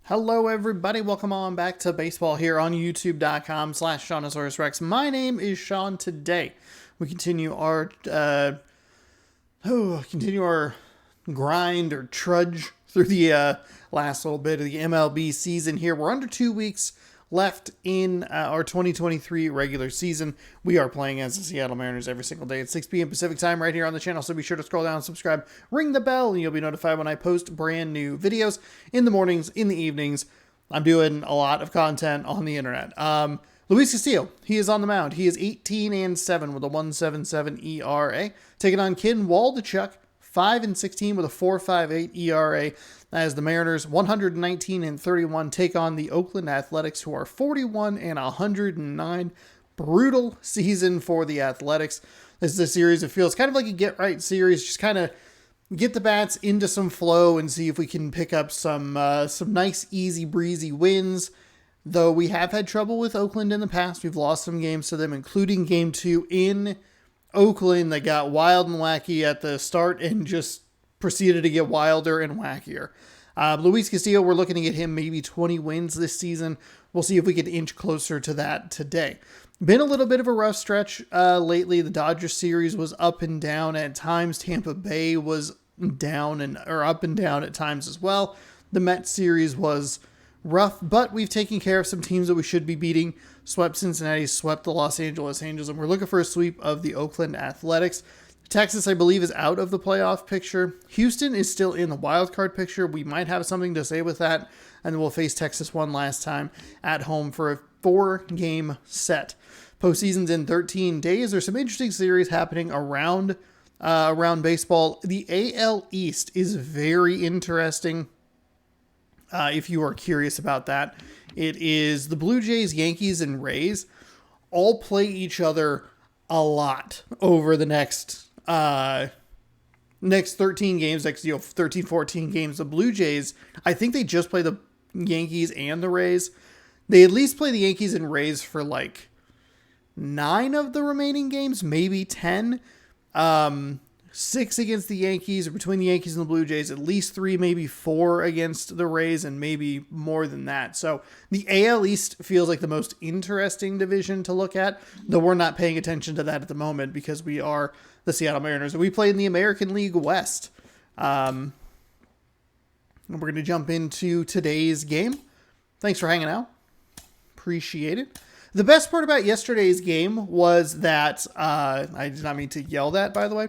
Hello, everybody. Welcome on back to baseball here on youtube.com/SeanOsaurusRex. My name is Sean. Today, we continue our grind or trudge through the last little bit of the MLB season here. We're under 2 weeks left in our 2023 regular season. We are playing as the Seattle Mariners every single day at 6 p.m. Pacific time right here on the channel, so be sure to scroll down, subscribe, ring the bell, and you'll be notified when I post brand new videos in the mornings, in the evenings. I'm doing a lot of content on the internet. Luis Castillo, he is on the mound. He is 18-7 with a 1.77 ERA, taking on Ken Waldichuk, 5-16 with a 4.58 ERA, as the Mariners 119-31 take on the Oakland Athletics, who are 41-109. Brutal season for the Athletics. This is a series that feels kind of like a get-right series. Just kind of get the bats into some flow and see if we can pick up some nice, easy, breezy wins. Though we have had trouble with Oakland in the past. We've lost some games to them, including Game 2 in Oakland that got wild and wacky at the start and just proceeded to get wilder and wackier. Luis Castillo, we're looking to get him maybe 20 wins this season. We'll see if we can inch closer to that today. Been a little bit of a rough stretch lately. The Dodgers series was up and down at times. Tampa Bay was down or up and down at times as well. The Mets series was rough, but we've taken care of some teams that we should be beating. Swept Cincinnati, swept the Los Angeles Angels, and we're looking for a sweep of the Oakland Athletics. Texas, I believe, is out of the playoff picture. Houston is still in the wild card picture. We might have something to say with that, and then we'll face Texas one last time at home for a 4-game set. Postseason's in 13 days. There's some interesting series happening around baseball. The AL East is very interesting. If you are curious about that, it is the Blue Jays, Yankees, and Rays all play each other a lot over the next 13 games, 13, 14 games. The Blue Jays, I think they just play the Yankees and the Rays. They at least play the Yankees and Rays for like 9 of the remaining games, maybe 10. 6 against the Yankees, or between the Yankees and the Blue Jays, at least 3, maybe 4 against the Rays, and maybe more than that. So the AL East feels like the most interesting division to look at, though we're not paying attention to that at the moment because we are the Seattle Mariners. And we play in the American League West. And we're going to jump into today's game. Thanks for hanging out. Appreciate it. The best part about yesterday's game was that, I did not mean to yell that, by the way.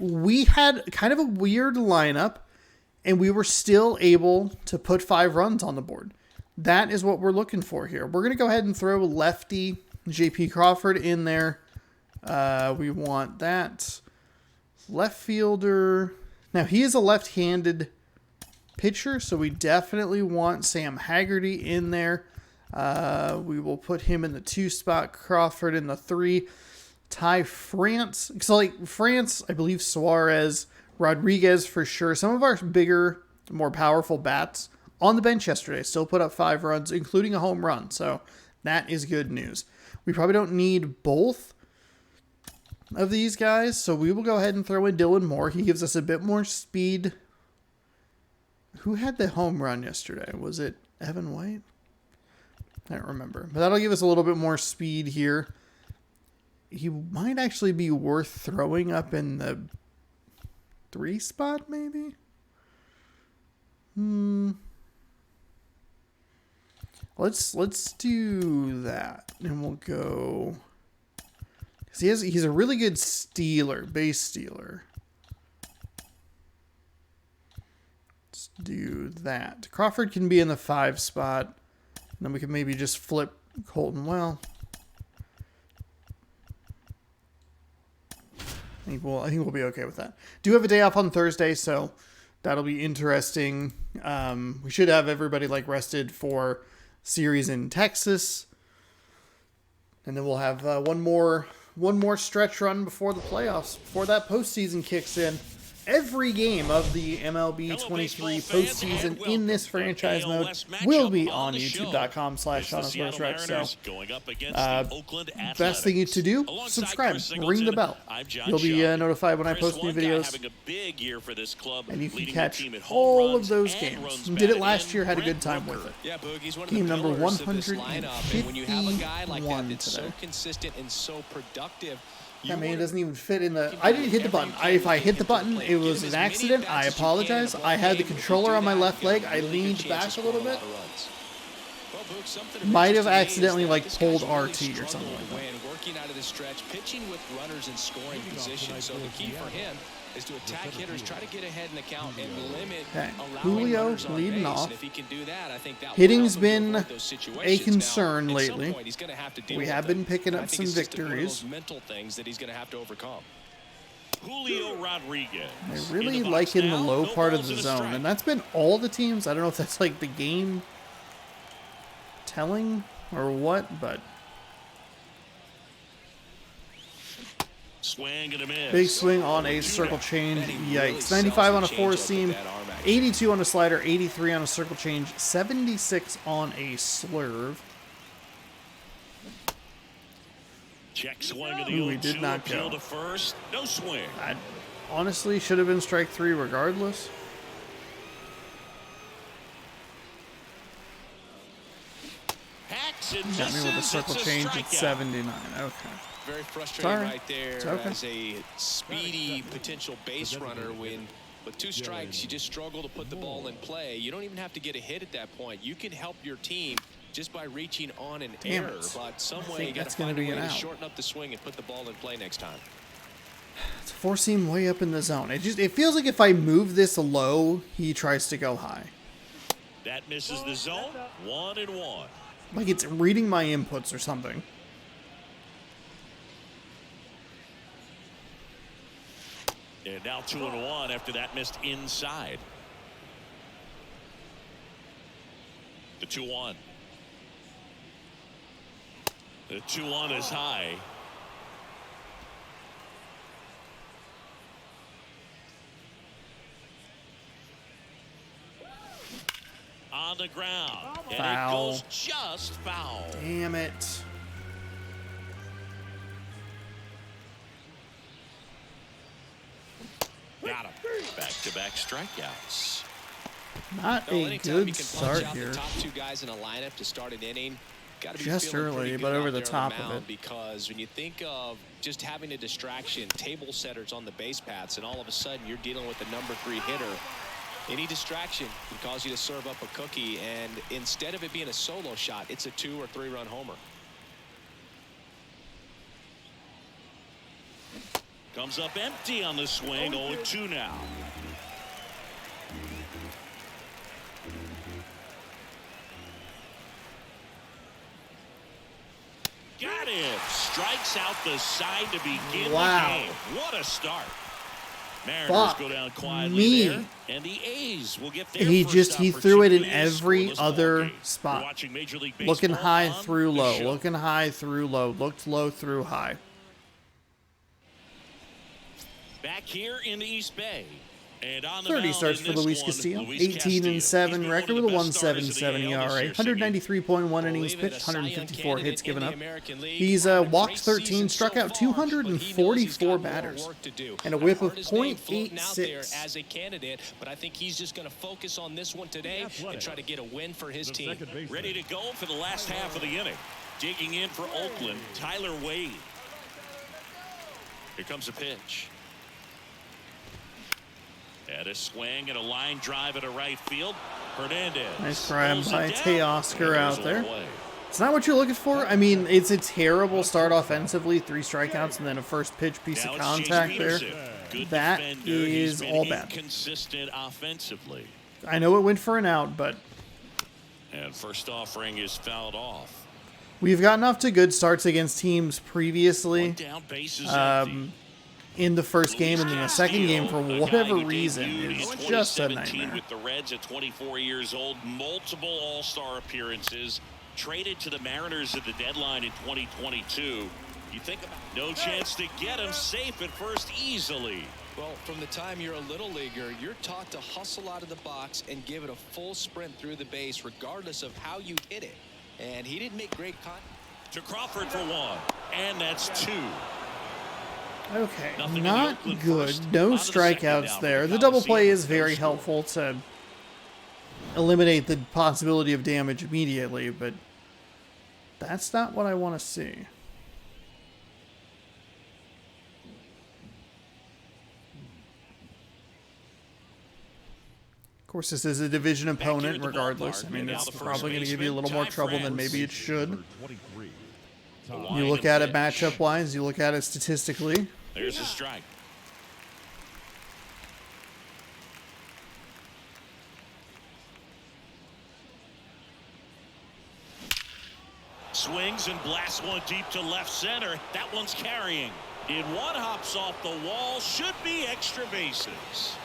We had kind of a weird lineup, and we were still able to put 5 runs on the board. That is what we're looking for here. We're going to go ahead and throw lefty J.P. Crawford in there. We want that. Left fielder. Now, he is a left-handed pitcher, so we definitely want Sam Haggerty in there. We will put him in the 2 spot, Crawford in the 3. Ty France. So like France, I believe Suarez, Rodriguez for sure. Some of our bigger, more powerful bats on the bench yesterday still put up 5 runs, including a home run. So that is good news. We probably don't need both of these guys, so we will go ahead and throw in Dylan Moore. He gives us a bit more speed. Who had the home run yesterday? Was it Evan White? I don't remember. But that'll give us a little bit more speed here. He might actually be worth throwing up in the 3 spot, maybe? Let's do that. And we'll go... He's a really good base stealer. Let's do that. Crawford can be in the 5 spot. And then we can maybe just flip Colton Well. I think we'll be okay with that. Do have a day off on Thursday, so that'll be interesting. We should have everybody rested for series in Texas, and then we'll have one more stretch run before the playoffs, before that postseason kicks in. Every game of the MLB 23 postseason in this franchise mode will be on youtube.com/SeanOsBorsRec. So, best thing to do, subscribe, ring the bell. You'll be notified when I post new videos, and you can catch all of those games. Did it last year, had a good time with it. Game number 151 today. I mean, it doesn't even fit in the... I didn't hit the button. If I hit the button, it was an accident. I apologize. I had the controller on my left leg. I leaned back a little bit. Might have accidentally, like, pulled RT or something like that. Working out of the stretch, pitching with runners in scoring position. So the key for him is to attack hitters, try to get ahead in the count, and limit Julio leading off. Hitting's been a concern lately. We have been picking up some victories. Julio Rodriguez. I really like in the low part of the zone, and that's been all the teams. I don't know if that's like the game telling or what, but swing and a miss. Big swing on a circle change. Yikes. 95 on a four-seam, 82 on a slider, 83 on a circle change, 76 on a slurve. Check swing of the we did not go. To first. No swing. I honestly should have been strike three regardless. Got me with a circle change at 79. Okay. Very frustrating right there as a speedy potential base runner when with two strikes you just struggle to put the ball in play. You don't even have to get a hit at that point. You can help your team just by reaching on an error, but some way you got to find a way to shorten up the swing and put the ball in play next time. It's a four-seam way up in the zone. It feels like if I move this low, he tries to go high. That misses the zone. 1-1. Like it's reading my inputs or something. And now 2-1 after that missed inside. The 2-1. The 2-1 is high. On the ground. And foul. It goes just foul. Damn it. Got him. Back-to-back strikeouts. Not a good start here. The top two guys in a lineup to start an inning. Gotta be just early, but over the top of it. Because when you think of just having a distraction, table setters on the base paths, and all of a sudden you're dealing with the #3 hitter. Any distraction can cause you to serve up a cookie, and instead of it being a solo shot, it's a 2- or 3-run homer. Comes up empty on the swing. 0-2 now. Got him. Strikes out the side to begin the game. What a start. Mariners go down quietly there, and the A's will get their he threw it in every other spot. Looking high through low, looking high through low, looked low through high. Back here in the East Bay. And on the 30 starts for Luis Castillo, 18-7 record with a 1.77 ERA, 193.1 innings pitched, 154 hits given up. He's walked 13, struck out 244 batters, and a whip of .86. As a candidate, but I think he's just going to focus on this one today and try to get a win for his team. Ready to go for the last half of the inning. Digging in for Oakland, Tyler Wade. Here comes a pitch. And a swing and a line drive at a right field. Hernandez. Nice grab by Teoscar out there. It's not what you're looking for. I mean, it's a terrible start offensively. 3 strikeouts and then a first pitch piece of contact there. That is all bad. Consistent offensively. I know it went for an out, but... And first offering is fouled off. We've gotten off to good starts against teams previously. In the first game, and then the second game, for whatever reason, is just a nightmare. With the Reds at 24 years old, multiple All-Star appearances, traded to the Mariners at the deadline in 2022. You think about no chance to get him safe at first easily. Well, from the time you're a little leaguer, you're taught to hustle out of the box and give it a full sprint through the base, regardless of how you hit it. And he didn't make great contact. To Crawford for 1, and that's 2. Okay, Nothing not in the Oakland good. first. No On to the second strikeouts now there. for The double play Coliseum. is very No helpful to eliminate the possibility of damage immediately, but that's not what I want to see. Of course, this is a division opponent regardless. I mean, it's probably going to give you a little more trouble than maybe it should. You look at it matchup-wise, you look at it statistically. There's a strike. Swings and blasts one deep to left center. That one's carrying. In one, hops off the wall. Should be extra bases.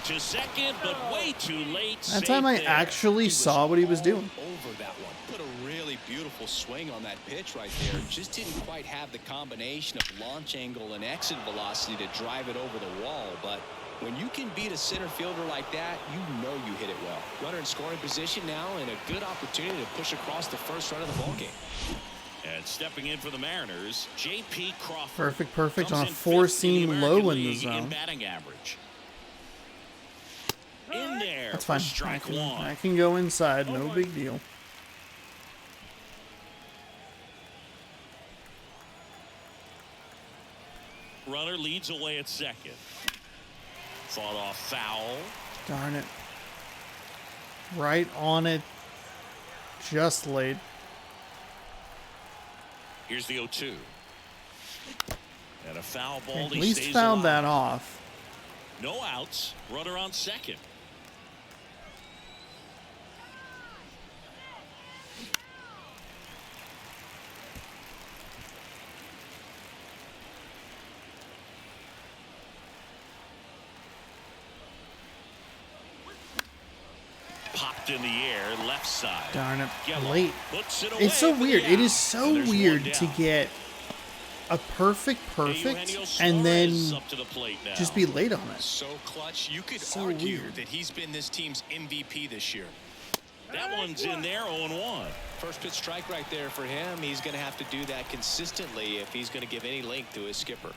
To second, but way too late. That time I actually saw what he was doing. Over that one. Put a really beautiful swing on that pitch right there. Just didn't quite have the combination of launch angle and exit velocity to drive it over the wall. But when you can beat a center fielder like that, you know you hit it well. Runner in scoring position now, and a good opportunity to push across the first run of the ballgame. And stepping in for the Mariners, J.P. Crawford. Perfect on a four-seam low in the zone. In batting average. In there. That's fine. Strike I can go inside. No big deal. Runner leads away at second. Fought off foul. Darn it. Right on it. Just late. Here's the 0-2. And a foul ball. At least found that off. No outs. Runner on second. Popped in the air, left side. Darn it. Yellow. Late. Puts it It's so away for weird. the It is out. so And there's weird one to down. get a perfect, Eugenio and then Suarez up to the plate now. just be late on it. So clutch. You could So argue weird. that he's been this team's MVP this year. That one's in there, 0-1. First pitch strike right there for him. He's going to have to do that consistently if he's going to give any length to his skipper.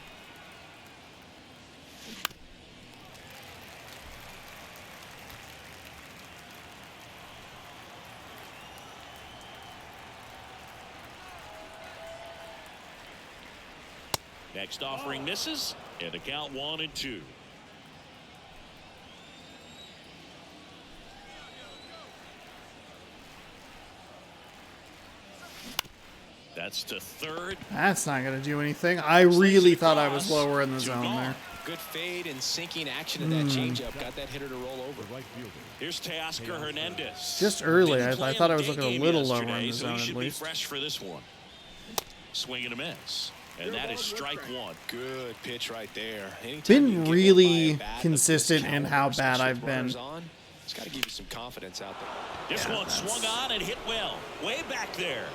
Next offering misses, and the count 1-2. That's to third. That's not going to do anything. I really thought I was lower in the zone there. Good fade and sinking action of that changeup got that hitter to roll over. Here's Teoscar Hernandez. Just early, Didn't I play thought in I the was looking day a game little lower in yesterday, the so zone he at should least. be fresh for this one. Swing and a miss. And that is strike one. Good pitch right there. Anytime Been you get really hit by a bat of consistent this in caliber, how bad especially I've with been. runners on, it's got to give you some confidence out there. This one swung on and hit well. Way back there.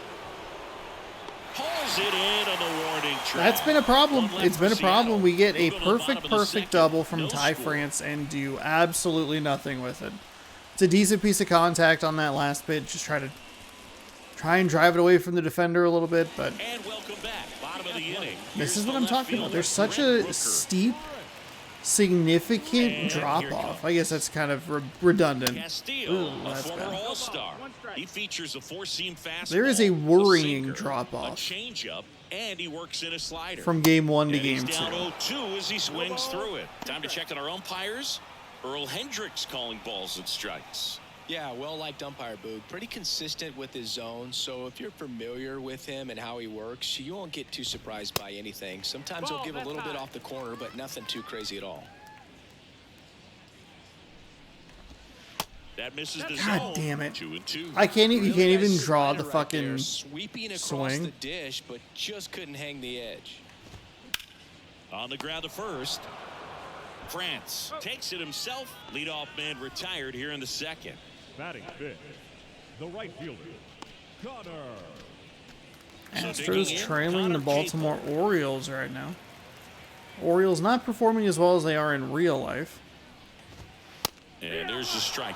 Pulls it in on the warning track. That's been a problem. One left It's been a for problem. Seattle. We get a We'll go to the bottom perfect of the second. double from No Ty score. France and do absolutely nothing with it. It's a decent piece of contact on that last pitch. Just try and drive it away from the defender a little bit, but And welcome back. Bottom of the inning. this Here's is what the I'm left talking about. fielder, There's such Brent a Rooker. steep, significant And drop here off. comes I guess that's kind of redundant. Castillo, Ooh, a that's former bad. All-Star. He features a four-seam fastball. There is a worrying drop-off. A changeup, and he works in a slider. From game 1 to And game he's 2. down 0-2 as he swings through it. Time to check on our umpires. Earl Hendricks calling balls and strikes. Yeah, well-liked umpire, Boog. Pretty consistent with his zone, so if you're familiar with him and how he works, you won't get too surprised by anything. Sometimes he'll give a little bit off the corner, but nothing too crazy at all. That misses the God zone. damn it. 2-2. I can't even, you Really can't nice even draw slider the right there, fucking sweeping across swing. the dish, but just couldn't hang the edge. On the ground to first. France takes it himself. Leadoff man retired here in the second. Batting fifth, the right fielder, Connor. So Astros digging in, trailing the Connor Baltimore Orioles right now. Orioles not performing as well as they are in real life. And there's the strike.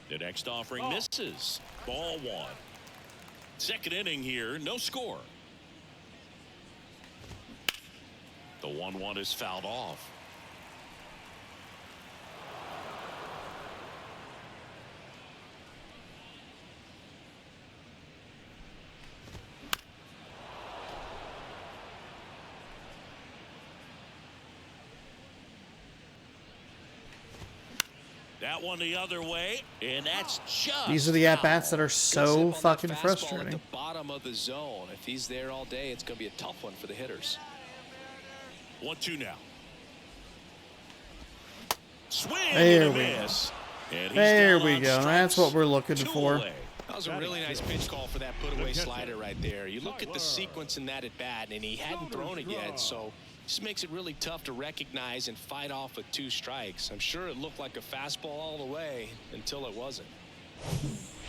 The next offering misses. Ball one. Second inning here, no score. The 1-1 is fouled off. That one the other way, and that's just. These are the at-bats that are so fucking At frustrating. the bottom of the zone. If he's there all day, it's going to be a tough one for the hitters. 1-2 now. Swing There and we a miss. And he's There down we on go. strikes. That's what we're looking 2 for. away. That was a really nice pitch call for that put-away slider right there. You look at the sequence in that at-bat, and he hadn't thrown it yet, so this makes it really tough to recognize and fight off with 2 strikes. I'm sure it looked like a fastball all the way until it wasn't.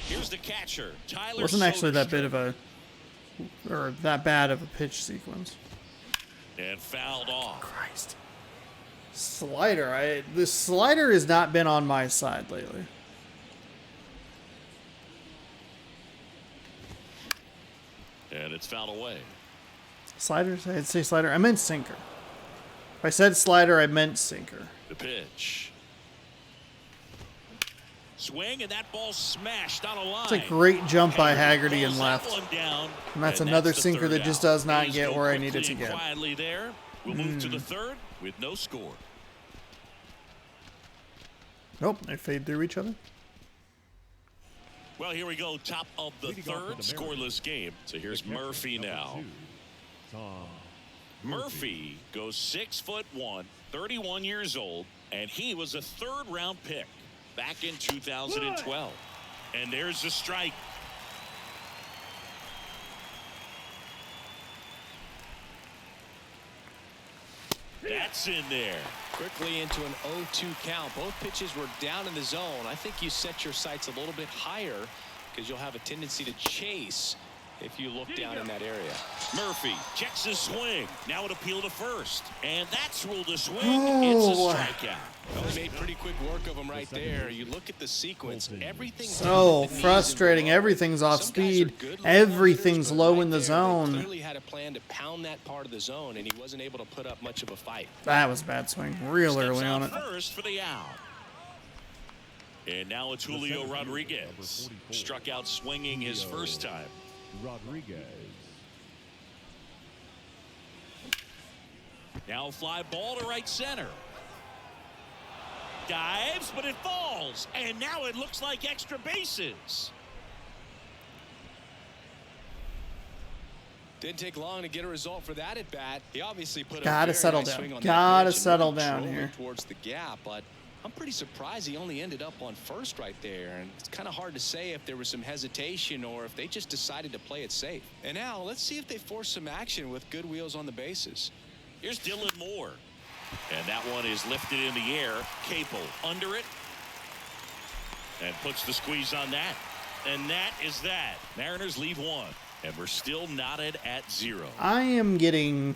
Here's the catcher, Tyler. Wasn't actually that Soderstrom. bit of a, or that bad of a pitch sequence. And fouled off. Christ. Slider. The slider has not been on my side lately. And it's fouled away. Slider? I'd say slider. I meant sinker. If I said slider, I meant sinker. The pitch. Swing, and that ball smashed on a line. It's a great jump by Haggerty and Pulls left. that one down, And that's and another the sinker third that just out. does not Things get go where I quickly need it to and get. Quietly there. We'll move to the third with no score. Nope, they fade through each other. Well, here we go. Top of the third, scoreless game. So here's Murphy now. Murphy goes 6'1", 31 years old, and he was a third-round pick back in 2012. And there's the strike. That's in there. Quickly into an 0-2 count. Both pitches were down in the zone. I think you set your sights a little bit higher because you'll have a tendency to chase if you look down in that area. Murphy checks his swing. Now it appeal to first. And that's ruled a swing. Oh. It's a strikeout. Well, they made pretty quick work of him right there. You look at the sequence. Everything's So down at the knees frustrating. and below. Everything's off Some guys are speed. good little Everything's hitters, but low right in the there, zone. They clearly had a plan to pound that part of the zone, and he wasn't able to put up much of a fight. That was a bad swing. Real Steps early on out it. first for the out. And now it's Julio Rodriguez. Struck out swinging his first time. Rodriguez. Now fly ball to right center. Dives, but it falls. And now it looks like extra bases. Didn't take long to get a result for that at bat. He obviously put a Gotta very settle nice down. swing on Gotta that pitch and settle really down drove it here. towards the gap, but I'm pretty surprised he only ended up on first right there. And it's kind of hard to say if there was some hesitation or if they just decided to play it safe. And now let's see if they force some action with good wheels on the bases. Here's Dylan Moore. And that one is lifted in the air. Capel under it. And puts the squeeze on that. And that is that. Mariners leave one. And we're still knotted at 0. I am getting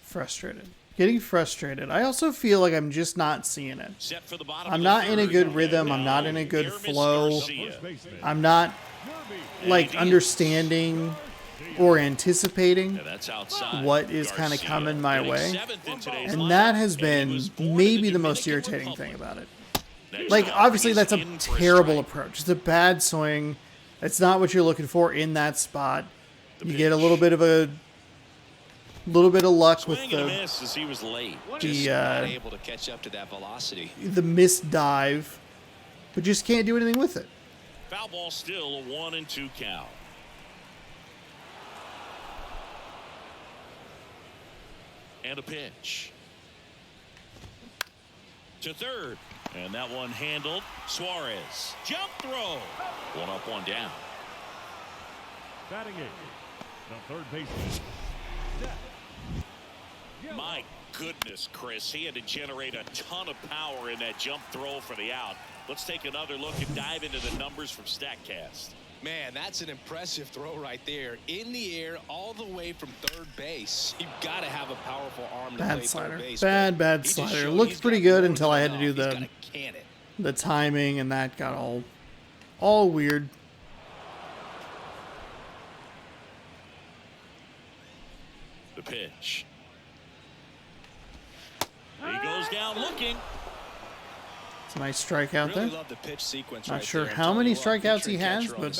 frustrated. I also feel like I'm just not seeing it. Set for the bottom I'm of the not in a third. good rhythm. I'm And not now in a good Aramis flow. Garcia. I'm not like understanding or anticipating Yeah, that's outside. what is kind of Garcia coming my hitting way. 7th in today's And lineup. that has And he been was born in maybe the most Dominican irritating Republic. thing about it. Next Like, offering obviously, is that's a in for terrible strike. approach. It's a bad swing. It's not what you're looking for in that spot. The You get a pitch. little bit of luck with Swing and a miss as he was late. Just the not able to catch up to that velocity. missed dive, but just can't do anything with it. Foul ball still a 1-2 count. And a pitch. To third. And that one handled. Suarez. Jump throw. 1 up, 1 down. Batting eighth. The third baseman. My goodness, Chris. He had to generate a ton of power in that jump throw for the out. Let's take another look and dive into the numbers from StatCast. Man, that's an impressive throw right there. In the air, all the way from third base. You've got to have a powerful arm to play slider. third base. Bad slider. Looked pretty good until I had to do the timing, and that got all weird. The pitch. He goes down looking. It's a nice strikeout there. Love the pitch sequence. Not sure how many strikeouts he has, but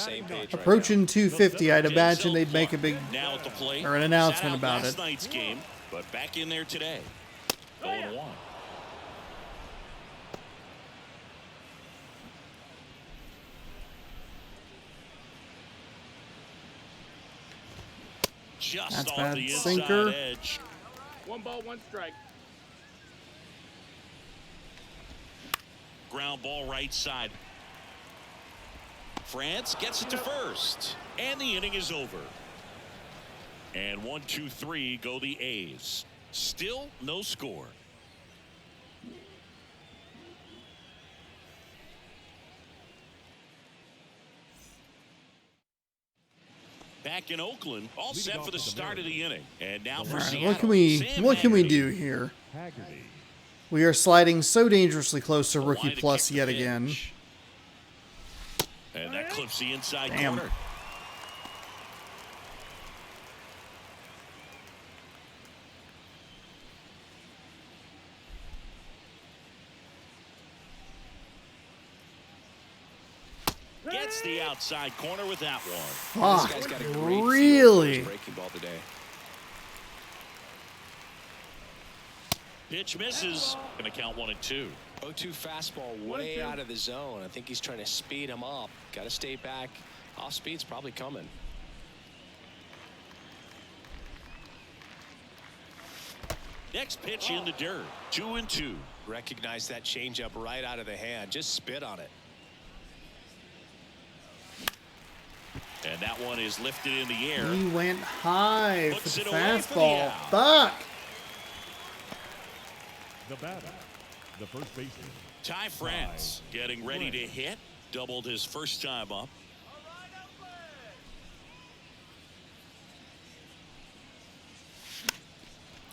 approaching 250, I'd imagine they'd make a big or an announcement about it. Night's game, but back in there today. 0-1. Just That's off bad. the inside Sinker. edge. 1 ball, 1 strike. Ground ball right side. France gets it to first. And the inning is over. And 1, 2, 3 go the A's. Still no score. Back in Oakland, all set for the start of the inning. And now for Seattle. What can we do here? Haggerty. We are sliding so dangerously close to rookie plus yet again. And that clips the inside Damn. corner. Gets the outside corner with that one. Fuck, really? Breaking ball today. Pitch misses. Gonna count 1 and 2. 0-2 fastball way out of the zone. I think he's trying to speed him up. Got to stay back. Off speed's probably coming. Next pitch in the dirt. 2 and 2. Recognize that changeup right out of the hand. Just spit on it. And that one is lifted in the air. He went high Puts for the it away for the fastball. out. Fuck. The batter, the first baseman. Ty France getting ready to hit. Doubled his first time up.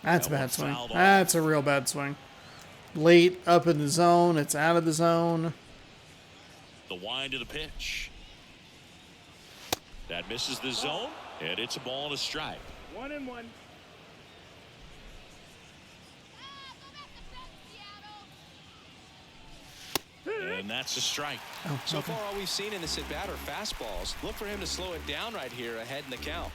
That's a That bad one swing. fouled off. That's a real bad swing. Late up in the zone. It's out of the zone. The wind of the pitch. That misses the zone, and it's a ball and a strike. 1-1. And that's a strike. Oh, So okay. far, all we've seen in this at bat are fastballs. Look for him to slow it down right here ahead in the count.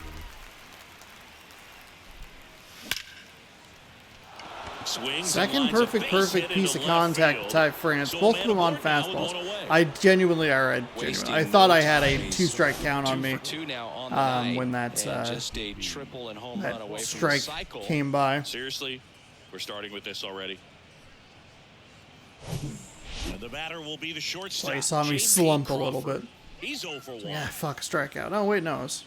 Swings Second and lines a perfect base hit piece of into left contact field. with Ty France. So Both of them on man aboard now with one fastballs. away. I I thought I had a 2-strike count on me 2 for 2 now on the night, when that and just a triple and home run away that from the strike cycle. came by. Seriously, we're starting with this already. And the batter will be the shortstop. So he saw me JP slump a little Crawford. bit. He's 0 for 1. Yeah, fuck, strikeout. Oh, wait, no. It was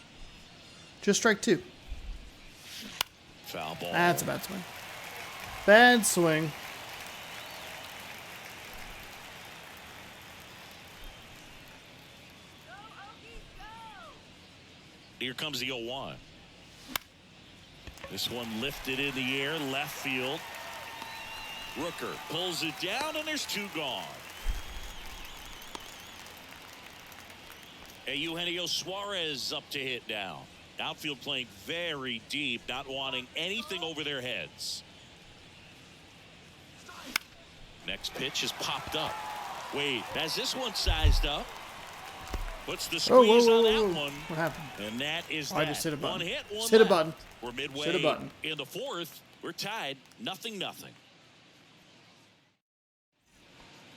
just strike 2. Foul ball. That's a bad swing. Bad swing. Here comes the 0-1. This one lifted in the air, left field. Rooker pulls it down, and there's 2 gone. Eugenio Suarez up to hit now. Outfield playing very deep, not wanting anything over their heads. Next pitch is popped up. Wade has this one sized up. Puts the squeeze on that one. What happened? And that is I that. just hit a button. One hit, one Just hit a left. button. We're midway Hit a button. in the 4th. We're tied 0-0.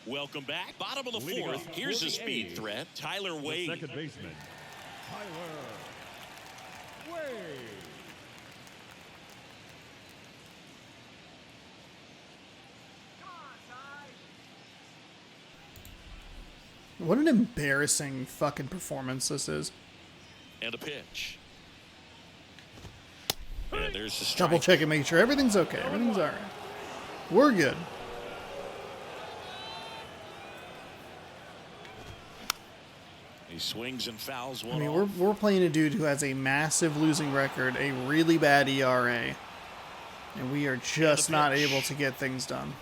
Welcome back. Bottom of the Leading 4th. off Here's for a the speed A's, threat. Tyler The Wade. second baseman, Tyler Wade. What an embarrassing fucking performance this is. And a pitch. And there's the strike. Double check and make sure everything's okay. Everything's all right. We're good. He swings and fouls one I mean, off. we're playing a dude who has a massive losing record, a really bad ERA, and we are just not able to get things done.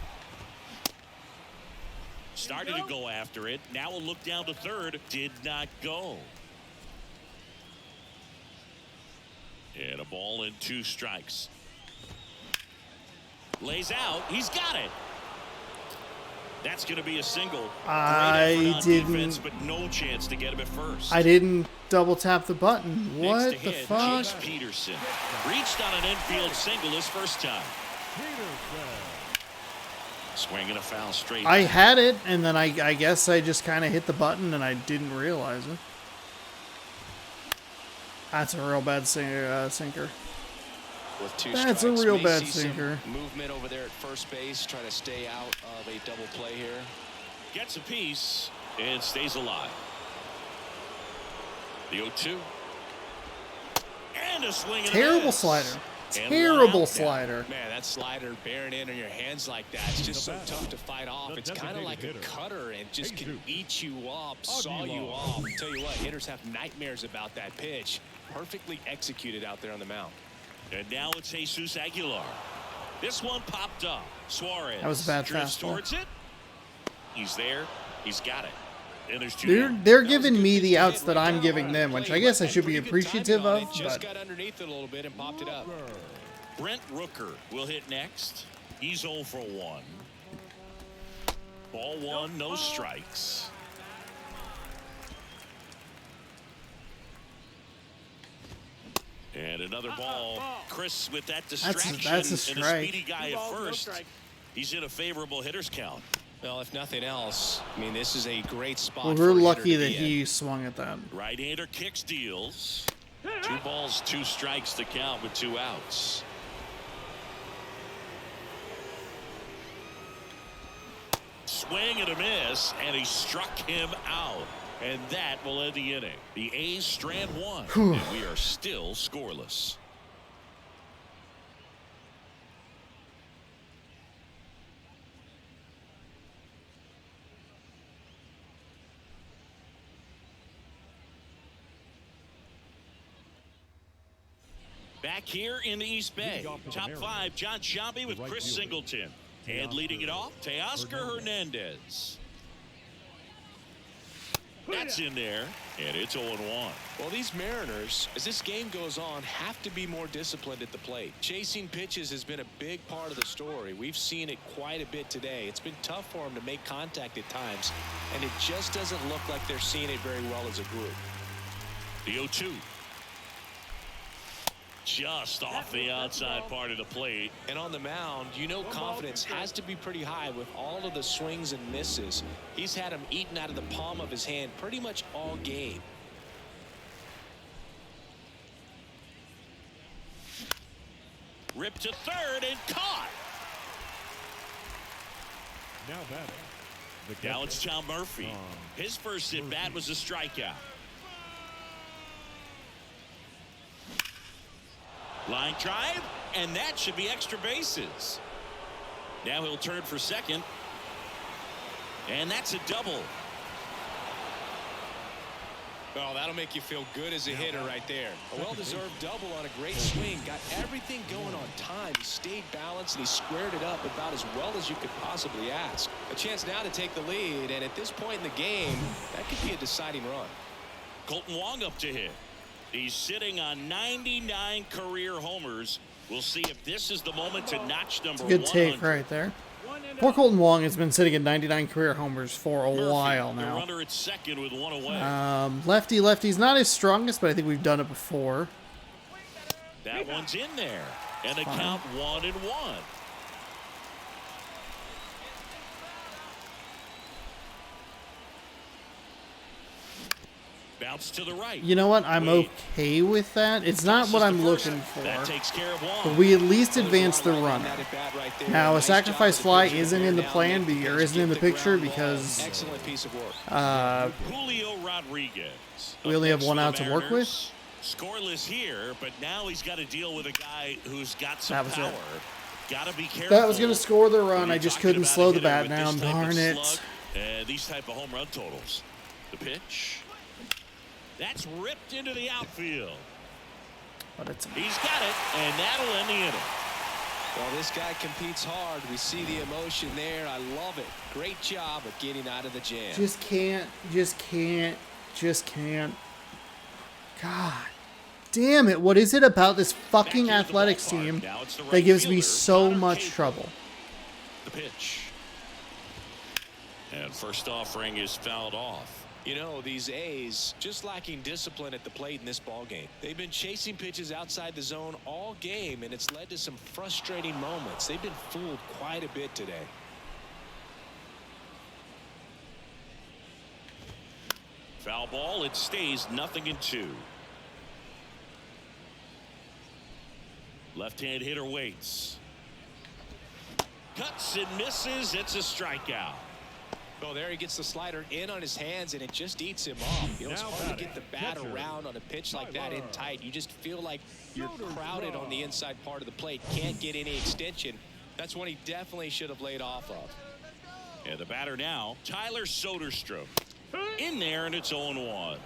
Started to go after it. Now a look down to third. Did not go. And a ball and 2 strikes. Lays out. He's got it. That's going to be a single. I didn't. Defense, but no chance to get him at first. I didn't double tap the button. What the hit, fuck? Chase Peterson reached on an infield single his first time. Swinging a foul straight. I had it, and then I guess I just kind of hit the button, and I didn't realize it. That's a real bad sinker. With 2 That's strikes, a real may bad see some sinker. movement over there at first base, try to stay out of a double play here. Gets a piece and stays alive. The 0-2. And a swing and a Terrible miss. slider. And Terrible one out. slider. Man, that slider bearing in on your hands like that, it's just so tough to fight off. It's kind of like a cutter and just can eat you up, saw you off. Tell you what, hitters have nightmares about that pitch. Perfectly executed out there on the mound. And now it's Jesus Aguilar. This one popped up. Suarez That was a bad drifts fastball. towards it. He's there. He's got it. And there's 2 down. They're giving me the outs that I'm giving them, which I guess I should be appreciative of. Just But got underneath it a little bit and popped it up. Brent Rooker will hit next. He's 0 for 1. Ball 1, no strikes. And another ball. Chris with that distraction that's a and strike. a speedy guy at first. He's in a favorable hitter's count. Well, if nothing else, I mean, this is a great spot. well, for we're a hitter lucky to that be in. he swung at that. Right-hander kicks, deals. 2 balls, 2 strikes to count with 2 outs. Swing and a miss, and he struck him out. And that will end the inning. The A's strand 1, and we are still scoreless. Back here in the East Bay, top 5, John Sciambi with Chris Singleton. And leading it off, Teoscar Hernandez. That's in there, and it's 0-1. Well, these Mariners, as this game goes on, have to be more disciplined at the plate. Chasing pitches has been a big part of the story. We've seen it quite a bit today. It's been tough for them to make contact at times, and it just doesn't look like they're seeing it very well as a group. The 0-2. Just off the outside part of the plate. And on the mound, you know confidence has to be pretty high with all of the swings and misses. He's had them eaten out of the palm of his hand pretty much all game. Ripped to third and caught. Now batting. Now it's John Murphy. His first at bat was a strikeout. Line drive, and that should be extra bases. Now he'll turn for second. And that's a double. Well, that'll make you feel good as a hitter right there. A well-deserved double on a great swing. Got everything going on time. He stayed balanced, and he squared it up about as well as you could possibly ask. A chance now to take the lead, and at this point in the game, that could be a deciding run. Colton Wong up to hit. He's sitting on 99 career homers. We'll see if this is the moment to notch number 100. Good take right there. Poor Colton Wong has been sitting at 99 career homers for a while The now. runner at second with 1 away. Lefty's not his strongest, but I think we've done it before. That one's in there. And the count 1-1. Bounce to the right. You know what? I'm okay with that. It's not what I'm looking for. That takes care of one. But we at least advance the runner. Now, a sacrifice fly isn't in the plan, or isn't in the picture because Excellent piece of work. Julio Rodriguez. we only have 1 out to work with. Scoreless here, but now he's got to deal with a guy who's got some That was power. it. Got to be careful. That was going to score the run. when I you're just talking couldn't about a slow the hitter bat with down. this type of Darn it. slug and these type of home run totals. The pitch. That's ripped into the outfield. But it's He's got it, and that'll end the inning. Well, this guy competes hard. We see the emotion there. I love it. Great job of getting out of the jam. just can't. God damn it. What is it about this fucking Back into the athletics ballpark. team Now it's the that right gives me fielder, so Connor much Cable. trouble? The pitch. And first offering is fouled off. You know, these A's just lacking discipline at the plate in this ball game. They've been chasing pitches outside the zone all game, and it's led to some frustrating moments. They've been fooled quite a bit today. Foul ball. It stays 0-2. Left-hand hitter waits. Cuts and misses. It's a strikeout. Well, there he gets the slider in on his hands, and it just eats him off. You know, it's Now hard to get the bat catcher. around on a pitch like that in tight. You just feel like you're crowded on the inside part of the plate. Can't get any extension. That's one he definitely should have laid off of. And the batter now, Tyler Soderstrom. In there, and it's 0-1.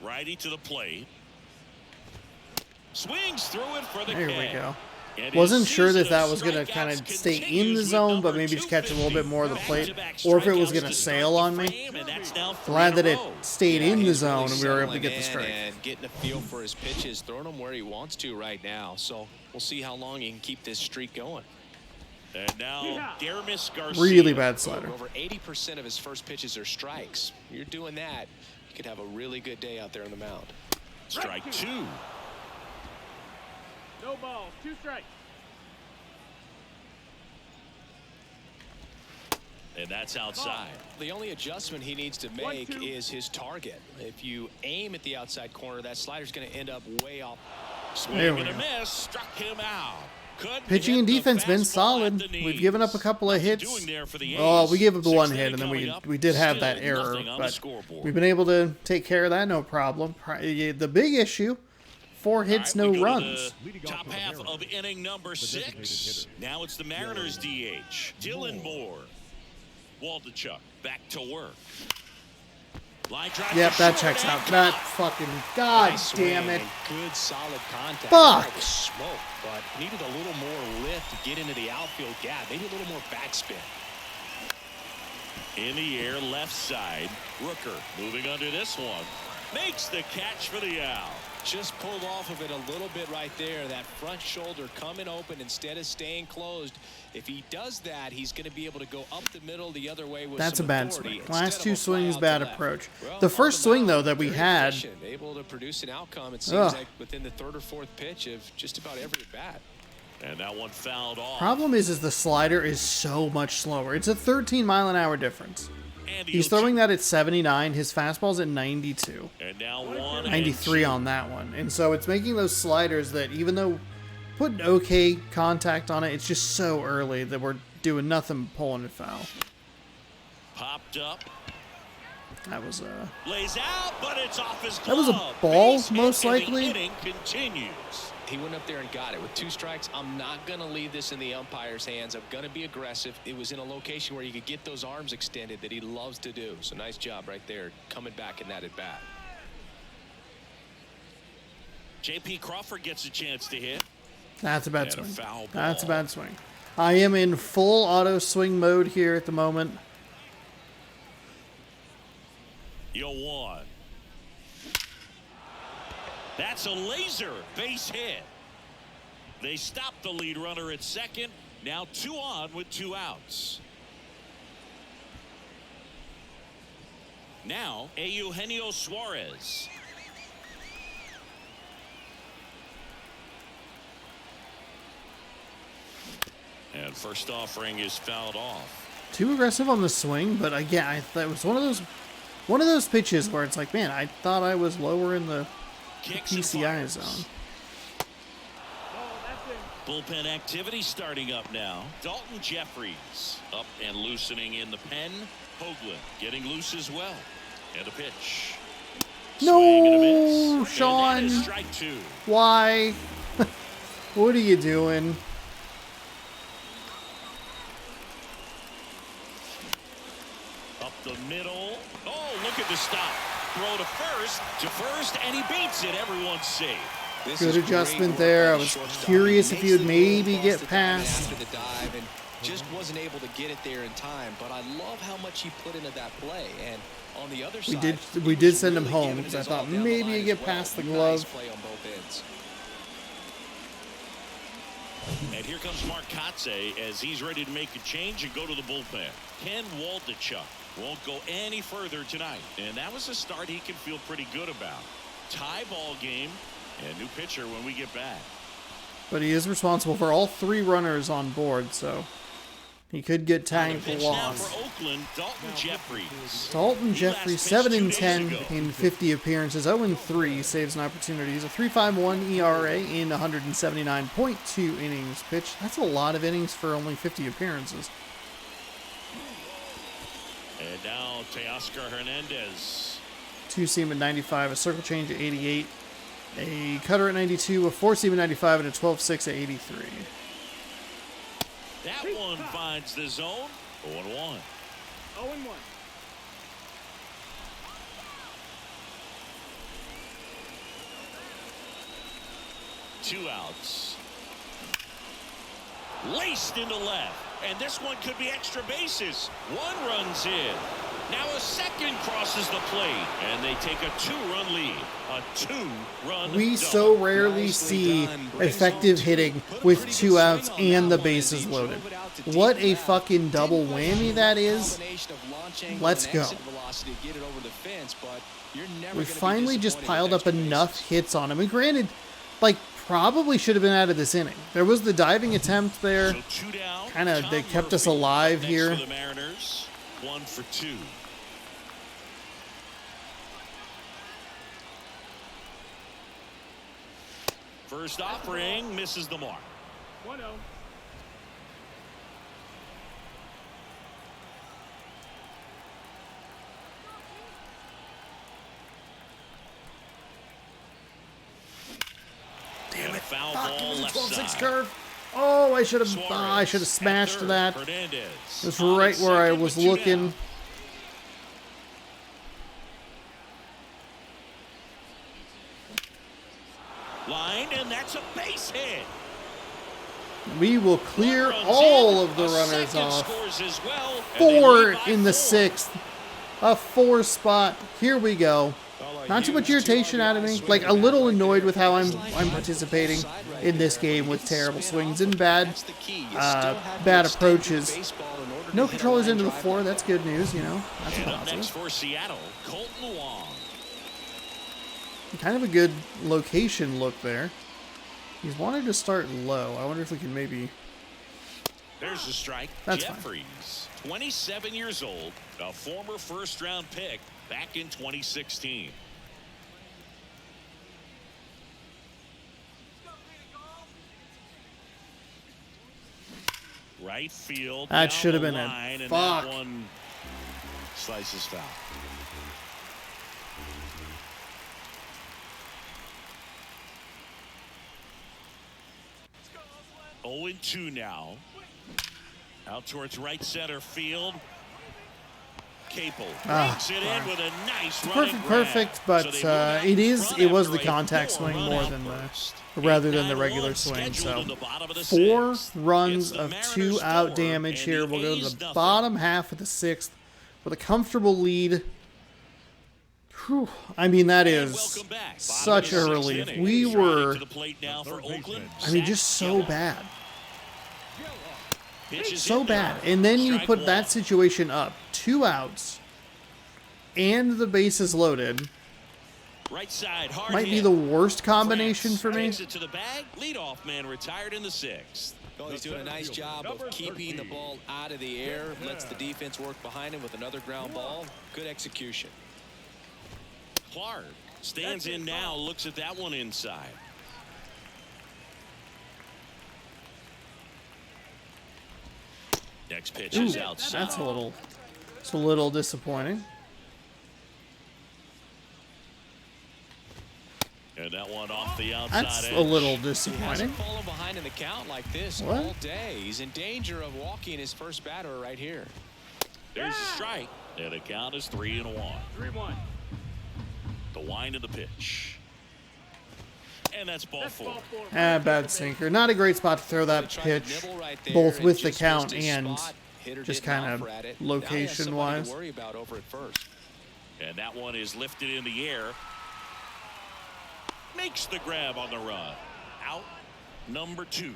Righty to the plate. Swings through it for the There we catch. go. And Wasn't his sure that season that of was going to kind of strikeouts stay in the continues zone, with but number maybe just catch a little bit more of the plate, Back-to-back or if it was strikeouts going to to sail start on the me. frame, and that's now 3 Glad in that a it row. stayed in the He's zone really and we were able to settling get the in strike. and getting a feel for his pitches, throwing them where he wants to right now. So we'll see how long he can keep this streak going. And now Dermis Garcia. Really bad slider. Over 80% of his first pitches are strikes. You're doing that, you could have a really good day out there on the mound. Strike 2. No balls, 2 strikes. And that's outside. The only adjustment he needs to make is his target. If you aim at the outside corner, that slider's going to end up way off. Swing There we and a go. miss. Struck him out. Couldn't Pitching hit and the defense been fastball solid. at the We've given up a knees. couple of Nothing hits. doing there for the Oh, A's. we gave up the one 6th hit, and then inning coming up. we did have Still that error, nothing on the but scoreboard. we've been able to take care of that, no problem. The big issue, 4 hits, All right, we no go to runs. the top half of inning number 6. Now it's the Mariners DH. Dylan Moore. Waldichuk back to work. Line drive Yep, to that short checks and out. caught. That fucking, God Nice damn swing it. and good solid contact. Fuck. That was smoke, but needed a little more lift to get into the outfield gap. Maybe a little more backspin. In the air, left side. Rooker moving under this one. Makes the catch for the out. Just pulled off of it a little bit right there. That front shoulder coming open instead of staying closed. If he does that, he's going to be able to go up the middle the other way with That's a some bad authority swing. instead Last of 2 a fly swings, out bad to left. approach. Well, The on first the swing, mound, though, that we very had. efficient, able to produce an outcome. It seems Ugh. like within the 3rd or 4th pitch of just about every at bat. And that one fouled off. Problem is the slider is so much slower. It's a 13-mile-an-hour difference. Andy He's throwing that at 79. His fastball's at 92. And now 1 93 and 2. on that one. And so it's making those sliders that even though putting okay contact on it, it's just so early that we're doing nothing but pulling it foul. Popped up. That was Lays out, but it's off his glove. That was a ball, Base hit, most and the likely. inning continues. He went up there and got it with 2 strikes. I'm not going to leave this in the umpire's hands. I'm going to be aggressive. It was in a location where you could get those arms extended that he loves to do. So nice job right there coming back in that at bat. J.P. Crawford gets a chance to hit. that's a bad And a swing. foul That's a ball. bad swing. I am in full auto swing mode here at the moment. 0-1. That's a laser base hit. They stop the lead runner at second. Now 2 on with 2 outs. Now Eugenio Suarez. And first offering is fouled off. Too aggressive on the swing, but again, I thought it was one of those pitches where it's like, man, I thought I was lower in the Kicks and PCI fires. zone. Bullpen activity starting up now. Dalton Jeffries up and loosening in the pen. Hoagland getting loose as well. And a pitch. Swing and a No, miss. Sean. And that is strike 2. Why? What are you doing? Up the middle. Oh, look at the stop. Throw to first, and he beats it. Everyone's safe. Good adjustment there. I was curious if he would maybe get past. After the dive and just wasn't able to get it there in time. But I love how much he put into that play. And on the other side, We did send him home because I thought maybe he'd get past the glove. Nice play on both ends. And here comes Mark Kotze as he's ready to make a change and go to the bullpen. Ken Waldichuk won't go any further tonight. And that was a start he can feel pretty good about. Tie ball game and new pitcher when we get back. But he is responsible for all 3 runners on board, so he could get tagged for Pitch now loss. for Oakland, Dalton Jeffries. Dalton Jeffries, 7-10 in 50 appearances, 0-3 saves and opportunities, a 3.51 ERA in 179.2 innings pitched. That's a lot of innings for only 50 appearances. And now Teoscar Hernandez. 2-seam at 95, a circle change at 88, a cutter at 92, a 4-seam at 95, and a 12-6 at 83. That one finds the zone. 0-1. 0-1. 2 outs. Laced into left. And this one could be extra bases. 1 runs in. Now a second crosses the plate. And they take a 2-run lead. A 2-run We double. so rarely see effective hitting with 2 outs and the bases loaded. What a fucking double whammy that is. Let's go. We finally just piled up enough hits on him. And granted, like, probably should have been out of this inning. There was the diving attempt there. So 2 down. Kind of, they Tom kept us Murphy alive next here. for the Mariners. 1 for 2. First offering misses the mark. 1-0. Damn it! Foul Fuck, it ball was a left 12-6 side. curve. Oh, I should have Suarez smashed at third. that. Hernandez That's on right where I second was with 2 looking. down. Line, and that's a base hit. We will clear 1 runs all in, of the a runners second off. scores as well, and they 4 lead by in the 4. 6th. A 4 spot. Here we go. Not too much irritation out of me. Like, a little annoyed with how I'm participating in this game with terrible swings and bad approaches. No controllers into the floor. That's good news, you know. That's a And up next positive. for Seattle, Colton Wong. Kind of a good location look there. He's wanted to start low. I wonder if we can maybe... There's the strike. That's fine. Jeffries, 27 years old, a former first-round pick back in 2016. Right field. That down should have the been a line, and fuck. that one slices foul. Oh, 0-2 now. Out towards right center field. Capel brings it in with a nice running Perfect, grab. but So they move out in it front was the after a contact 4-run swing more than outburst. rather than the 8-9-1 regular swing. scheduled So in the bottom of the 4 sixth. runs It's the of Mariners 2 out 4 damage and here. the We'll go to A's the nothing. bottom half of the 6th with a comfortable lead. Whew. I mean, that And is welcome back. such Bottom a of the sixth relief. inning. We Driving were, to the plate now for Oakland. I mean, just Zach so Gallen. bad. Pitches So in there. bad. And then you Strike put 1. that situation up. 2 outs. And the bases loaded. Right side, hard Might be hit. the worst combination for me. Takes it to the bag. Leadoff man retired in the 6th. Well, he's doing a nice job of keeping the ball out of the air. Lets the defense work behind him with another ground ball. Good execution. Clark stands in now, looks at that one inside. Next pitch is outside. It's a little disappointing. And that one off the outside That's edge. a little He hasn't disappointing. fallen behind in the count like this What? all day. He's in danger of walking his first batter right here. There's a strike. And the count is 3-1. 3-1. The wind of the pitch. And that's ball four. Bad sinker. Not a great spot to throw that pitch, both with the count and just kind of location-wise. Worry about over at first. And that one is lifted in the air. Makes the grab on the run. Out number 2.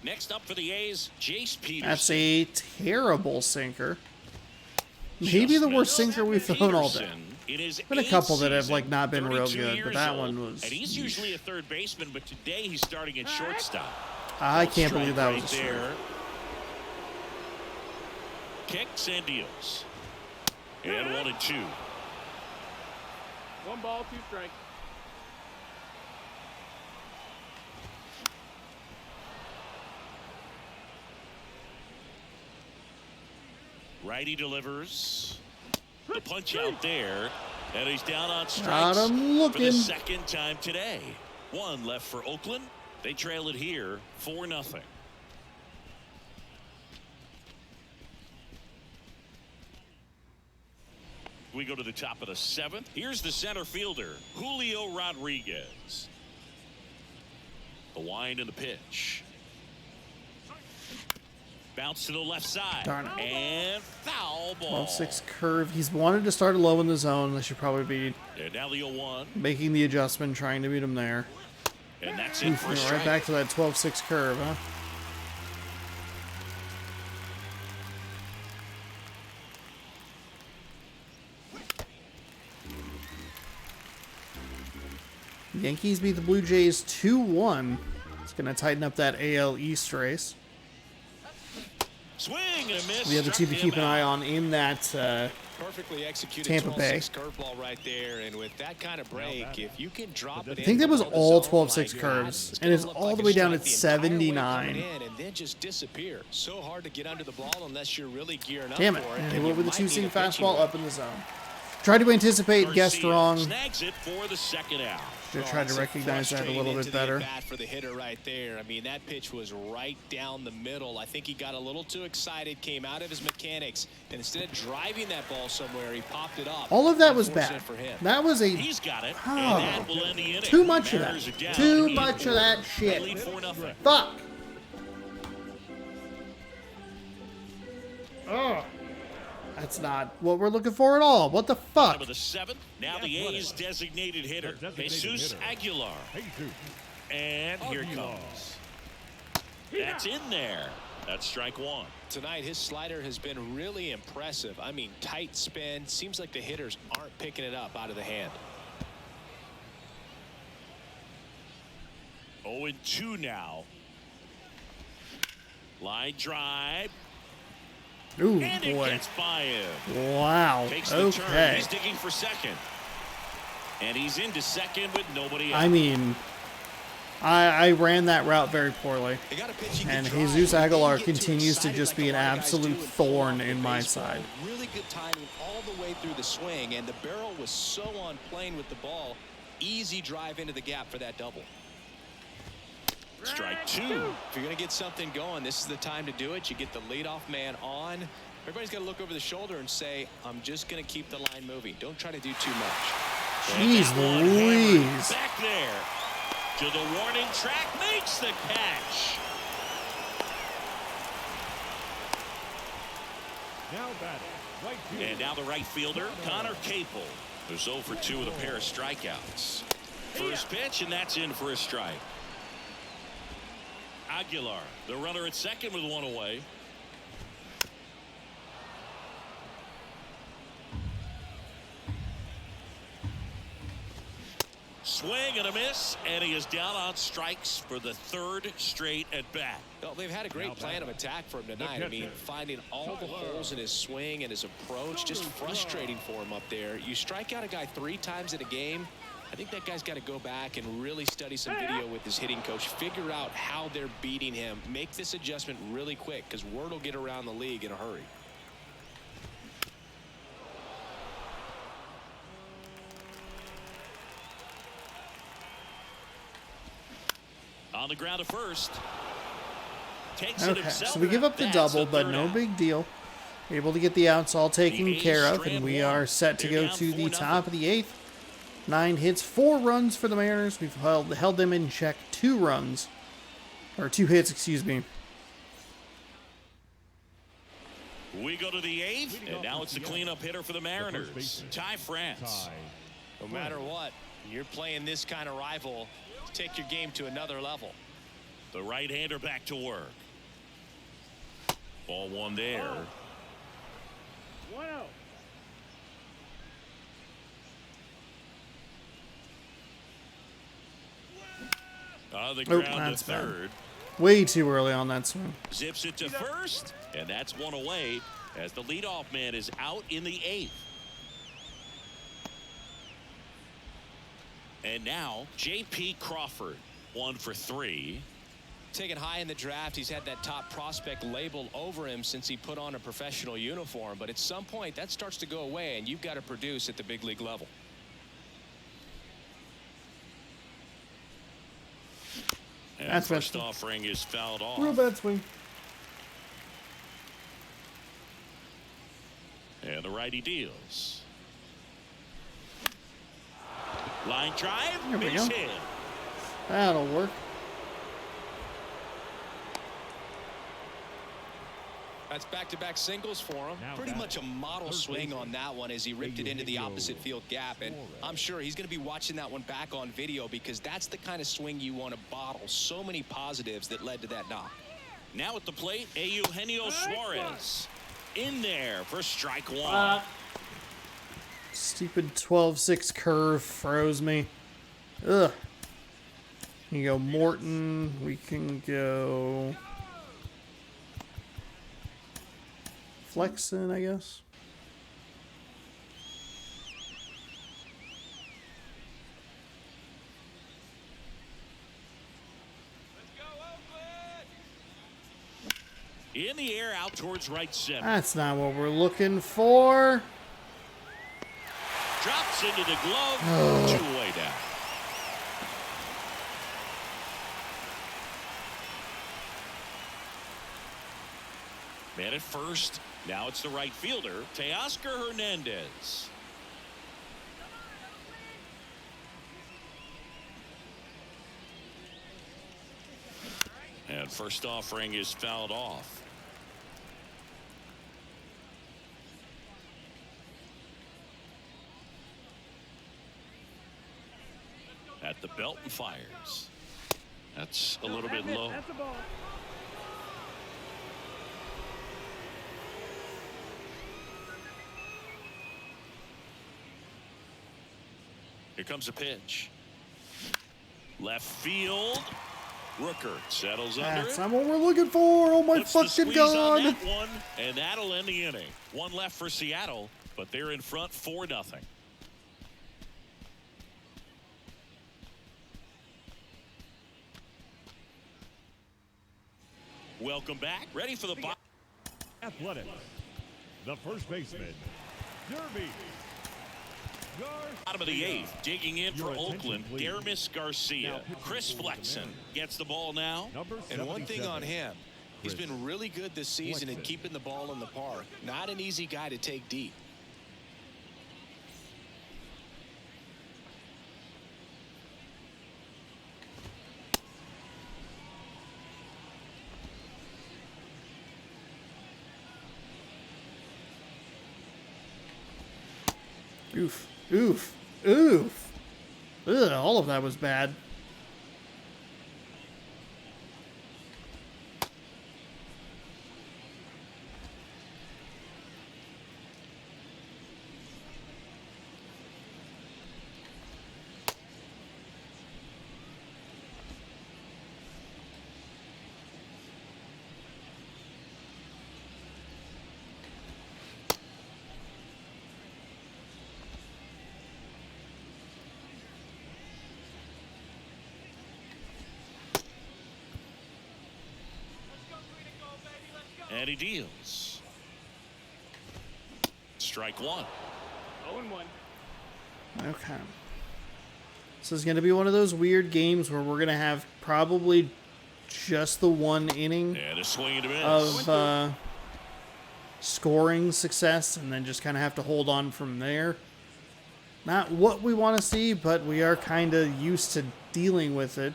Next up for the A's, Jace Peterson. That's a terrible sinker. Maybe the worst sinker we've thrown all day. Been a couple that have like not been real good, but that one was. And he's usually a third baseman, but today he's starting at shortstop. I can't believe that was a Strike strike. there. Kicks and deals. And 1-2. 1 ball, 2 strikes. Righty delivers. The punch out there. And he's down on Got strikes him for the looking. second time today. 1 left for Oakland. They trail it here 4-0. We go to the top of the 7th. Here's the center fielder, Julio Rodriguez. The wind and the pitch. Bounce to the left side. Darn it. And foul ball. 12-6 curve. He's wanted to start low in the zone. They should probably be And now the 0-1. making the adjustment, trying to beat him there. And that's it for a Right strike. back to that 12-6 curve, huh? Yankees beat the Blue Jays 2-1. It's going to tighten up that AL East race. Swing and a miss. The other team to keep an eye on in that Perfectly executed Tampa Bay. 12-6 curveball right there, and with that kind of break, if you can drop it, I think that was below the all zone 12-6 like curves, that, and it's gonna look all like the a way down strike at the entire way 79. coming in and then just disappear. So hard to get under the ball unless you're really gearing up Damn it. for it. And and he you went with the might need two-seam a pitching fastball wedge. up in the zone. Tried to anticipate, guessed Garcia wrong. Snags it for the second out. Should have tried to It's recognize that a little frustrating bit into the better. at-bat for the hitter right there. I mean, that pitch was right down the middle. I think he got a little too excited, came out of his mechanics, and instead of driving that ball somewhere, he popped it up. All of that was bad. Unfortunate for him. That was a He's got it. Oh, And that will end the inning. too much of Mariners that. are down Too in much of that They shit. lead 4-0. Fuck. Oh. That's not what we're looking for at all. What the fuck? Top of the 7th. Now the A's designated hitter, Jesus Aguilar. Jesus. And here it comes. That's in there. That's strike 1. Tonight, his slider has been really impressive. I mean, tight spin. Seems like the hitters aren't picking it up out of the hand. 0-2 now. Line drive. Ooh, And it boy. gets by him. Wow. Takes the turn. Okay. He's digging for second. And he's into second with nobody out. I mean, I ran that route very poorly. They got a pitch he can And drive, Jesus but Aguilar didn't get too continues to excited just like be a an lot of guys absolute do and fall thorn off the in my baseball. side. Really good timing all the way through the swing, and the barrel was so on plane with the ball. Easy drive into the gap for that double. Strike 2. If you're going to get something going, this is the time to do it. You get the leadoff man on. Everybody's got to look over the shoulder and say, I'm just going to keep the line moving. Don't try to do too much. Jeez And that one Louise. hammered back there to the warning track, makes the catch. Now batting. Right field. And now the right fielder, Connor Capel, who's 0 for 2 with a pair of strikeouts. First pitch, and that's in for a strike. Aguilar, the runner at second with 1 away. Swing and a miss, and he is down on strikes for the 3rd straight at bat. Well, they've had a great plan of attack for him tonight. I mean, finding all the holes in his swing and his approach, just frustrating for him up there. You strike out a guy 3 times in a game, I think that guy's got to go back and really study some video with his hitting coach, figure out how they're beating him, make this adjustment really quick, because word will get around the league in a hurry. On the ground at first. Takes it Okay, himself. so we give up the That's double, the but third no out. big deal. Able to get the outs all taken The A's care of, strand and we one. are set to They're go down to the 4-0. top of the 8th. 9 hits, 4 runs for the Mariners. We've held them in check. 2 runs. Or 2 hits, excuse me. We go to the 8th, and now it's the cleanup hitter for the Mariners, Ty France. No matter what, you're playing this kind of rival, take your game to another level. The right-hander back to work. Ball one there. On the ground to that's bad. third. Way too early on that swing. Zips it to first, and that's one away as the leadoff man is out in the 8th. And now J.P. Crawford, 1 for 3. Taken high in the draft, he's had that top prospect label over him since he put on a professional uniform, but at some point that starts to go away, and you've got to produce at the big league level. And That's first messed up. offering is fouled off. Real bad swing. And the righty deals. Line drive, There we base go. hit. That'll work. That's back-to-back singles for him. Now Pretty back. much a model Third swing baseman. on that one as he ripped it into the opposite field gap. And I'm sure he's going to be watching that one back on video, because that's the kind of swing you want to bottle. So many positives that led to that knock. Now at the plate, Eugenio Suarez. In there for strike one. Stupid 12-6 curve froze me. Ugh. You go Morton. We can go Flexen, I guess. In the air, out towards right center. That's not what we're looking for. Drops into the glove. 2 away down. Man at first. Now it's the right fielder, Teoscar Hernandez. And first offering is fouled off. At the belt and fires. That's a little bit low. Here comes a pitch. Left field. Rooker settles under That's it. not what we're looking for. Oh my Puts the fucking squeeze on god. that one, and that'll end the inning. One left for Seattle, but they're in front 4-0. Welcome back. Ready for the box. Athletics. The first baseman, Derby. Bottom of the 8th, digging in for Your attention, Oakland, please. Daramis Garcia. Chris Flexen gets the ball now. Number And one thing 77. on him, he's Chris been really good this season at Flexen. keeping the ball in the park. Not an easy guy to take deep. Oof. Oof. Oof. Ugh, all of that was bad. And he deals. Strike one. 0-1. Okay. This is going to be one of those weird games where we're going to have probably just the one inning And a swing and a miss. of scoring success, and then just kind of have to hold on from there. Not what we want to see, but we are kind of used to dealing with it.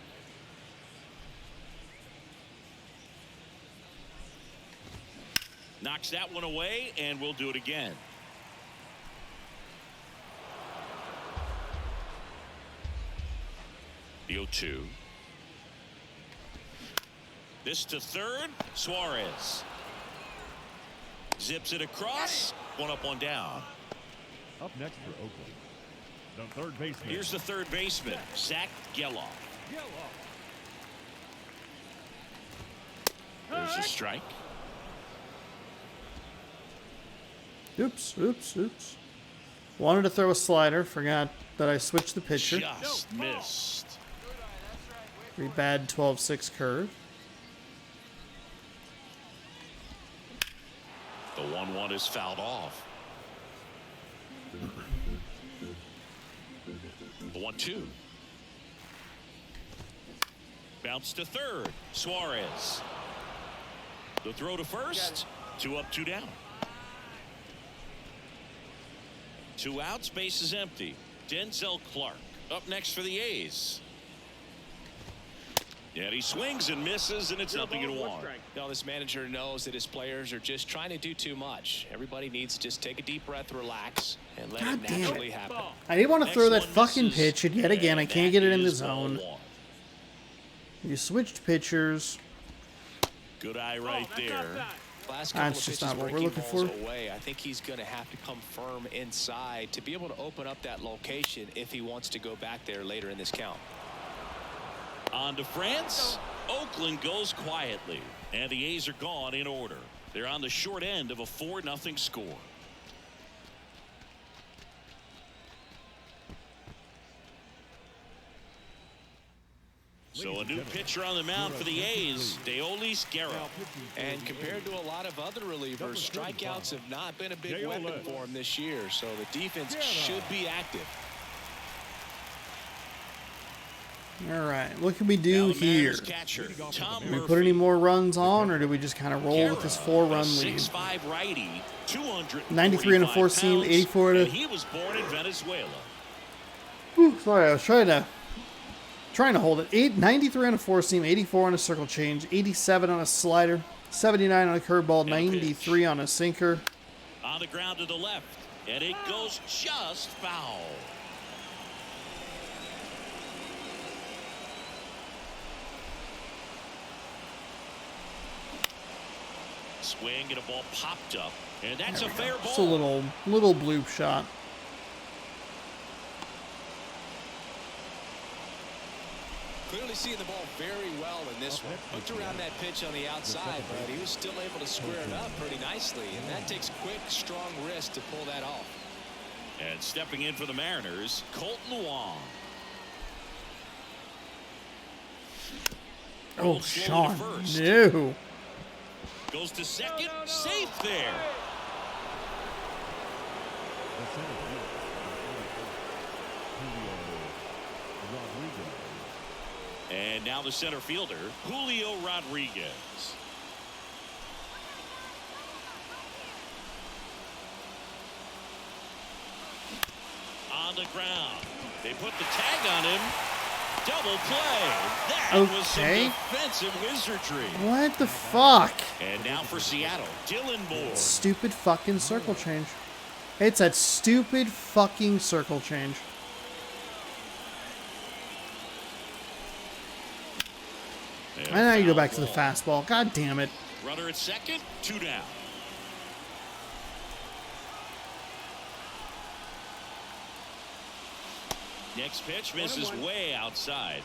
Knocks that one away, and we'll do it again. The 0-2. This to third. Suarez. Zips it across. One up, one down. Up next for Oakland, the third baseman. Here's the third baseman, Zach Geloff. There's a strike. Oops. Wanted to throw a slider. Forgot that I switched the pitcher. Just missed. Pretty bad 12-6 curve. The 1-1 is fouled off. The 1-2. Bounce to third. Suarez. The throw to first. 2 up, 2 down. 2 outs, base is empty. Denzel Clark up next for the A's. And he swings and misses, and it's 0-1. Now, this manager knows that his players are just trying to do too much. Everybody needs to just take a deep breath, relax, and let it naturally happen. I didn't want to throw that Next one fucking misses, pitch, and yet again, I and can't that get it in the is ball zone. 1. You switched pitchers. Good eye right there. Last couple That's of just pitches not what we're breaking looking balls for. away. I think he's going to have to come firm inside to be able to open up that location if he wants to go back there later in this count. On to France. Oakland goes quietly, and the A's are gone in order. They're on the short end of a 4-0 score. So a new pitcher on the mound for the A's, Deolis Guerra. And compared to a lot of other relievers, strikeouts have not been a big weapon for him this year, so the defense should be active. All right, what can we do Now the here? Mariners catcher, Tom Do we Murphy. put any more runs on, or do we just kind of roll with this 4-run lead? 6'5" righty, 93 and a 4-seam, 84 and a... He was born in Venezuela. Whew, sorry, I was trying to hold it. 93 on a 4-seam, 84 on a circle change, 87 on a slider, 79 on a curveball, 93 on a sinker. On the ground to the left, and it goes just foul. Swing and a ball popped up, and that's a fair ball. Just a little bloop shot. Clearly seeing the ball very well in this one. Hooked around that pitch on the outside, but he was still able to square it up pretty nicely, and that takes quick, strong wrist to pull that off. And stepping in for the Mariners, Colton Wong. Oh, Sean, no. Goes to second, safe there. And now the center fielder, Julio Rodriguez. On the ground. They put the tag on him. Double play. That was some defensive wizardry. What the fuck? And now for Seattle, Dylan Moore. Stupid fucking circle change. It's that stupid fucking circle change. And now you go back to the fastball. God damn it. Runner at second, 2 down. Next pitch misses way outside.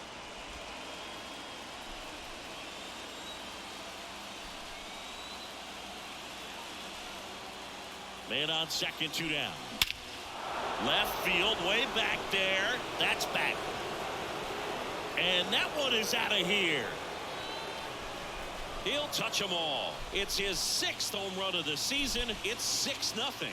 Man on second, 2 down. Left field, way back there. That's back. And that one is out of here. He'll touch them all. It's his 6th home run of the season. It's 6-0.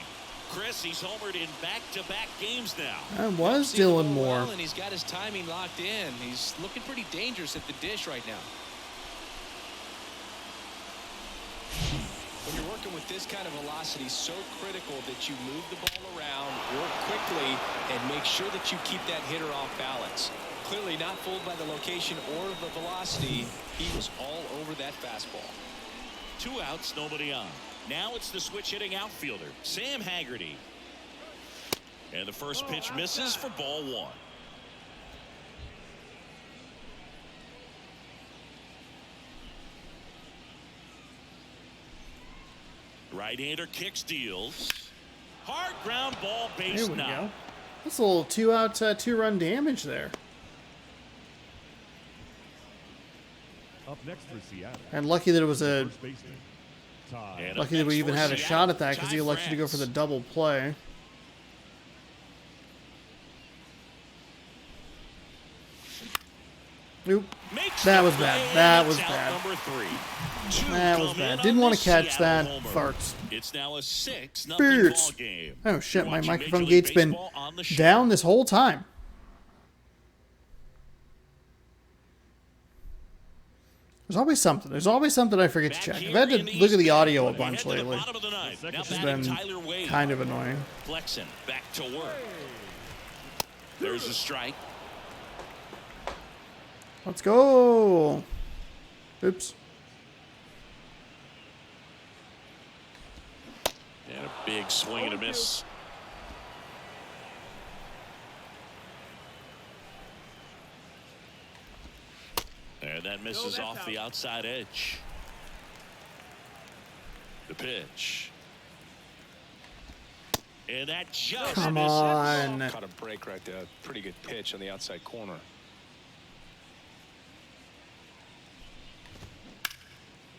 Chris, he's homered in back-to-back games now. That was Dylan Moore. And he's got his timing locked in. He's looking pretty dangerous at the dish right now. When you're working with this kind of velocity, so critical that you move the ball around, work quickly, and make sure that you keep that hitter off balance. Clearly not fooled by the location or the velocity. He was all over that fastball. 2 outs, nobody on. Now it's the switch-hitting outfielder, Sam Haggerty. And the first pitch misses for ball 1. Right-hander kicks, deals. Hard ground ball, base There we knock. go. That's a little 2-out, 2-run damage there. Up next for Seattle. And lucky that it was a... First baseman, Ty. And Lucky that we even had a shot at that because he elected to go for the double play. Oop. That was bad. That was bad. That was bad. Didn't want to catch that. Farts. It's now a 6-0 Farts. ball game. Oh shit, You're my watching microphone Major League gate's been Baseball on the show. down this whole time. There's always something. There's always something I forget to Back check. here I've had to in the look at the East audio a End, bunch head to the lately. bottom of the ninth. Now This has batting been Tyler Wade. kind of annoying. Flexen back to work. There's a strike. Let's go. Oops. And a big swing and a miss. And that misses off the outside edge. The pitch. And that just Come misses. on. Caught a break right there. Pretty good pitch on the outside corner.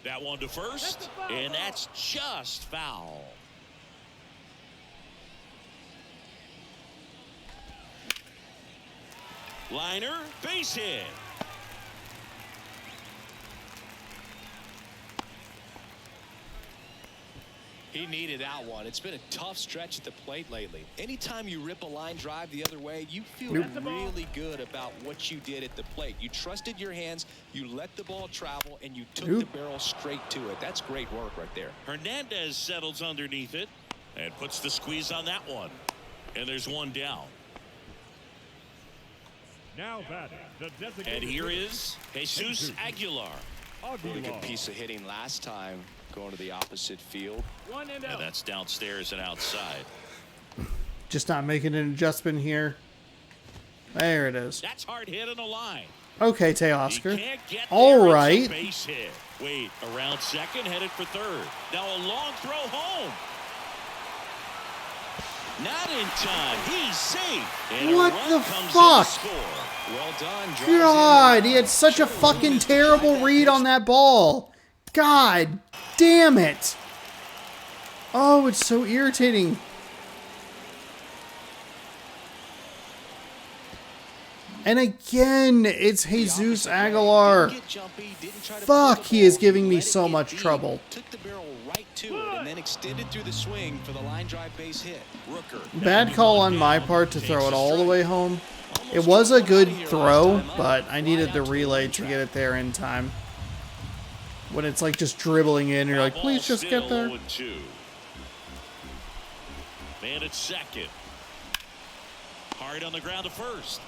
That one to first. And that's just foul. Liner, base hit. He needed that one. It's been a tough stretch at the plate lately. Anytime you rip a line drive the other way, you feel really good about what you did at the plate. You trusted your hands, you let the ball travel, and you took the barrel straight to it. That's great work right there. Hernandez settles underneath it and puts the squeeze on that one. And there's one down. Now batting, the designated And here hitter, is Jesus Aguilar. Really Aguilar. good piece of hitting last time, going to the opposite field. And that's downstairs and outside. Just not making an adjustment here. There it is. That's hard hit on the line. Okay, He Teoscar. can't get All there. It's a right. base hit. Wait, around second, headed for third. Now a long throw home. Not in time. He's safe. And What a run the comes in to fuck? score. Well done. God, he had such a fucking terrible read on that ball. God damn it. Oh, it's so irritating. And again, it's Jesus Aguilar. Fuck, he is giving me so much trouble. Took the barrel right to it and then extended through the swing for the line drive base hit. Rooker. Bad call on my part to throw it all the way home. It was a good throw, but I needed the relay to get it there in time. When it's like just dribbling in, you're like, please just get there. 0-2. Man at second. Hard on the ground to first.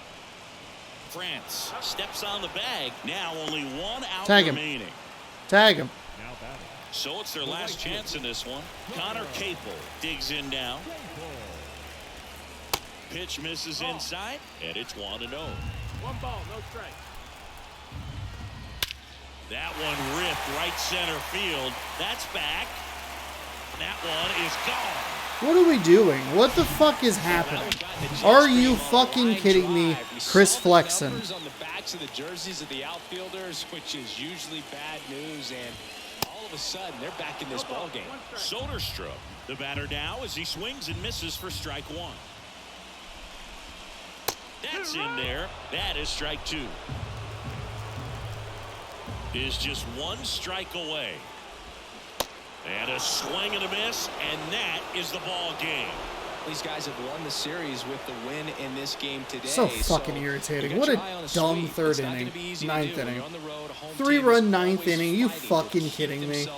France steps on the bag. Now only 1 out Tag him. remaining. Tag him. Now batting, So it's their last chance in this one. Connor Capel digs in now. Pitch misses inside, and it's 1-0. 1 ball, no strike. That one ripped right center field. That's back. That one is gone. What are we doing? What the fuck is happening? Are you fucking kidding me, Chris Flexen? On the backs of the jerseys of the outfielders, which is usually bad news, and all of a sudden they're back in this ball game. Soderstrom, the batter now as he swings and misses for strike 1. That's in there. That is strike 2. is just one strike away. And a swing and a miss, and that is the ball game. These guys have won the series with the win in this game today. So fucking irritating. What a dumb third inning. Ninth inning. 3-run ninth inning. You fucking kidding me?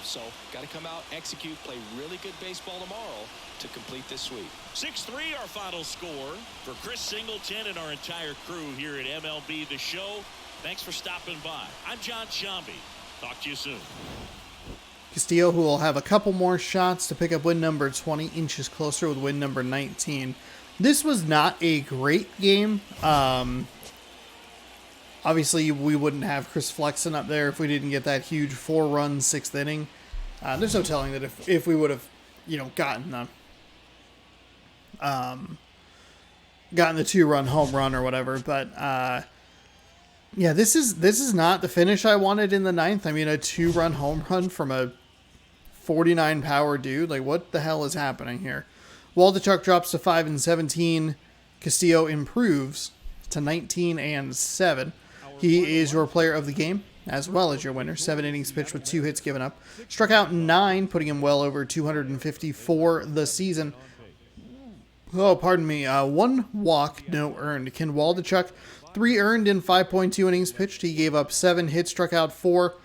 So got to come out, execute, play really good baseball tomorrow to complete this sweep. 6-3 our final score. For Chris Singleton and our entire crew here at MLB The Show, thanks for stopping by. I'm John Shambi. Talk to you soon. Castillo, who will have a couple more shots to pick up win number 20, inches closer with win number 19. This was not a great game. Obviously, we wouldn't have Chris Flexen up there if we didn't get that huge 4-run 6th inning. There's no telling that if we would have, gotten the 2-run home run or whatever. But yeah, this is not the finish I wanted in the 9th. I mean, a 2-run home run from a 49 power dude. Like, what the hell is happening here? Waldichuk drops to 5-17. Castillo improves to 19-7. He is your player of the game, as well as your winner. 7 innings pitched with 2 hits given up. Struck out 9, putting him well over 250 for the season. Oh, pardon me. 1 walk, no earned. Ken Waldichuk, 3 earned in 5.2 innings pitched. He gave up 7 hits, struck out 4,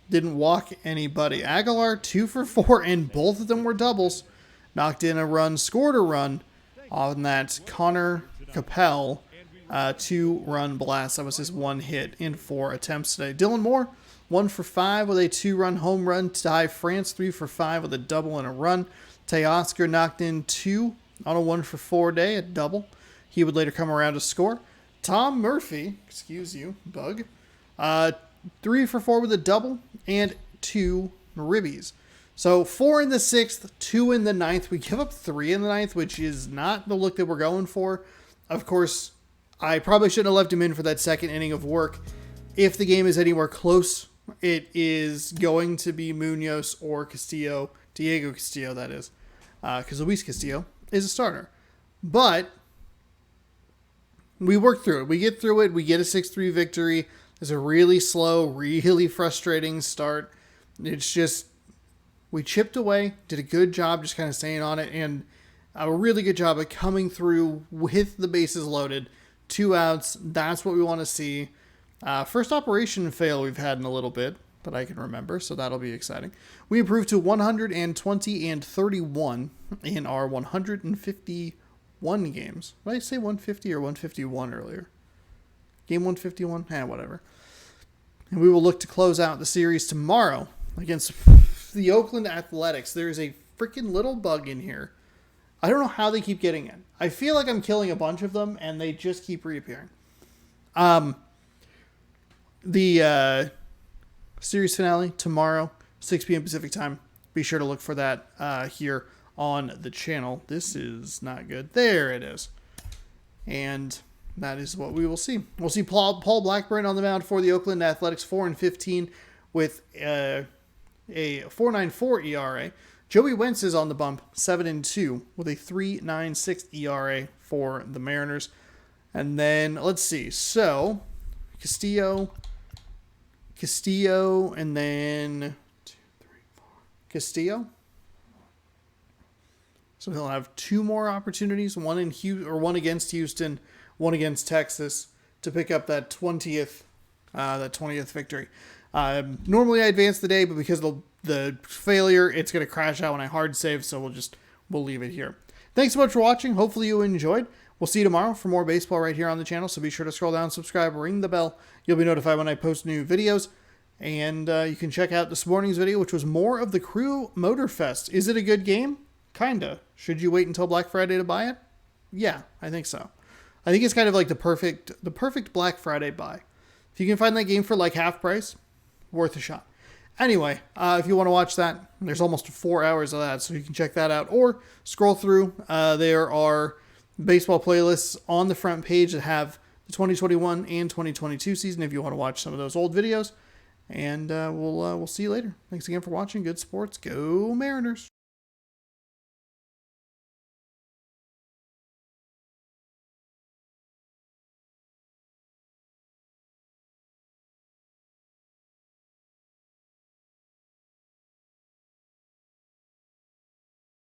didn't walk anybody. Aguilar, 2 for 4, and both of them were doubles. Knocked in a run, scored a run on that Connor Capel 2-run blast. That was his 1 hit in 4 attempts today. Dylan Moore, 1 for 5 with a 2-run home run. Ty France, 3 for 5 with a double and a run. Teoscar knocked in 2 on a 1 for 4 day, a double. He would later come around to score. Tom Murphy, excuse you, bug, 3 for 4 with a double and 2 ribbies. So 4 in the 6th, 2 in the 9th. We give up 3 in the 9th, which is not the look that we're going for. Of course, I probably shouldn't have left him in for that 2nd inning of work. If the game is anywhere close, it is going to be Munoz or Castillo, Diego Castillo, that is, because Luis Castillo is a starter. But we work through it. We get through it. We get a 6-3 victory. It's a really slow, really frustrating start. It's just, we chipped away, did a good job just kind of staying on it, and a really good job at coming through with the bases loaded. 2 outs. That's what we want to see. First operation fail we've had in a little bit that I can remember, so that'll be exciting. We improved to 120-31 in our 151 games. Did I say 150 or 151 earlier? Game 151? Whatever. And we will look to close out the series tomorrow against the Oakland Athletics. There is a freaking little bug in here. I don't know how they keep getting in. I feel like I'm killing a bunch of them, and they just keep reappearing. The series finale tomorrow, 6 p.m. Pacific time. Be sure to look for that here on the channel. This is not good. There it is. And that is what we will see. We'll see Paul Blackburn on the mound for the Oakland Athletics, 4-15 with a 4.94 ERA. Joey Wentz is on the bump, 7-2 with a 3.96 ERA for the Mariners. And then, let's see. So, Castillo, and then 2, 3, 4. Castillo. So he'll have 2 more opportunities, one against Houston, one against Texas, to pick up that 20th victory. Normally I advance the day, but because of the failure, it's going to crash out when I hard save, so we'll leave it here. Thanks so much for watching. Hopefully you enjoyed. We'll see you tomorrow for more baseball right here on the channel, so be sure to scroll down, subscribe, ring the bell. You'll be notified when I post new videos, and you can check out this morning's video, which was more of the Crew Motorfest. Is it a good game? Kinda. Should you wait until Black Friday to buy it? Yeah, I think so. I think it's kind of like the perfect Black Friday buy. If you can find that game for like half price, worth a shot. Anyway, if you want to watch that, there's almost 4 hours of that, so you can check that out. Or scroll through. There are baseball playlists on the front page that have the 2021 and 2022 season if you want to watch some of those old videos. And we'll see you later. Thanks again for watching. Good sports. Go Mariners.